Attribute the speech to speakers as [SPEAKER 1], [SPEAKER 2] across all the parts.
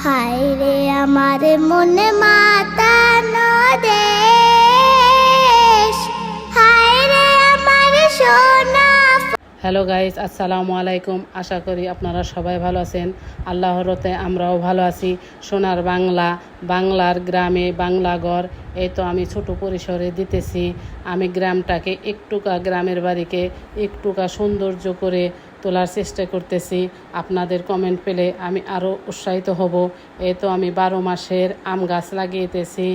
[SPEAKER 1] হায় রে আমার মনে মাতানো দেশ, হায় রে আমার সোনা।
[SPEAKER 2] হ্যালো গাইস, আসসালামু আলাইকুম। আশা করি আপনারা সবাই ভালো আছেন। আল্লাহর রহমতে আমরাও ভালো আছি। সোনার বাংলা, বাংলার গ্রামে বাংলা ঘর, এই তো আমি ছোট পরিসরে দিতেছি। আমি গ্রামটাকে একটুকা, গ্রামের বাড়িকে একটুকা সৌন্দর্য করে তোলার চেষ্টা করতেছি। আপনাদের কমেন্ট পেলে আমি আরও উৎসাহিত হব। এই তো আমি 12 মাসের আম গাছ লাগিয়েতেছি,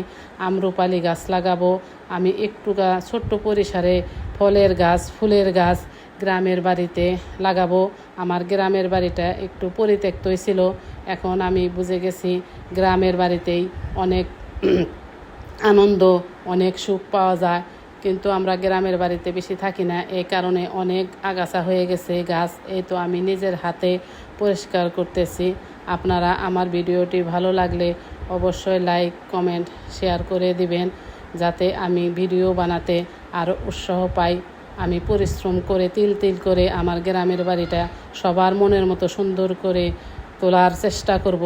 [SPEAKER 2] আমরুপালি গাছ লাগাবো। আমি একটুকা ছোট্ট পরিসরে ফলের গাছ, ফুলের গাছ গ্রামের বাড়িতে লাগাবো। আমার গ্রামের বাড়িটা একটু পরিত্যক্তই ছিল, এখন আমি বুঝে গেছি গ্রামের বাড়িতেই অনেক আনন্দ, অনেক সুখ পাওয়া যায়। কিন্তু আমরা গ্রামের বাড়িতে বেশি থাকি না, এই কারণে অনেক আগাছা হয়ে গেছে গাছ। এই তো আমি নিজের হাতে পরিষ্কার করতেছি। আপনারা আমার ভিডিওটি ভালো লাগলে অবশ্যই লাইক, কমেন্ট, শেয়ার করে দিবেন, যাতে আমি ভিডিও বানাতে আরও উৎসাহ পাই। আমি পরিশ্রম করে তিল তিল করে আমার গ্রামের বাড়িটা সবার মনের মতো সুন্দর করে তোলার চেষ্টা করব।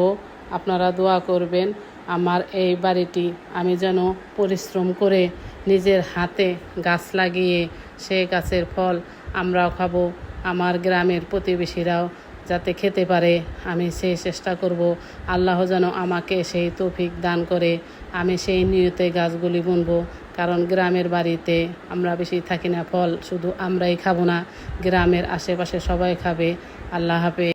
[SPEAKER 2] আপনারা দোয়া করবেন আমার এই বাড়িটি আমি যেন পরিশ্রম করে নিজের হাতে গাছ লাগিয়ে সেই গাছের ফল আমরাও খাবো, আমার গ্রামের প্রতিবেশীরাও যাতে খেতে পারে, আমি সেই চেষ্টা করব। আল্লাহ যেন আমাকে সেই তৌফিক দান করে আমি সেই নিয়তে গাছগুলি বুনবো। কারণ গ্রামের বাড়িতে আমরা বেশি থাকি না, ফল শুধু আমরাই খাবো না, গ্রামের আশেপাশে সবাই খাবে। আল্লাহ হাফেজ।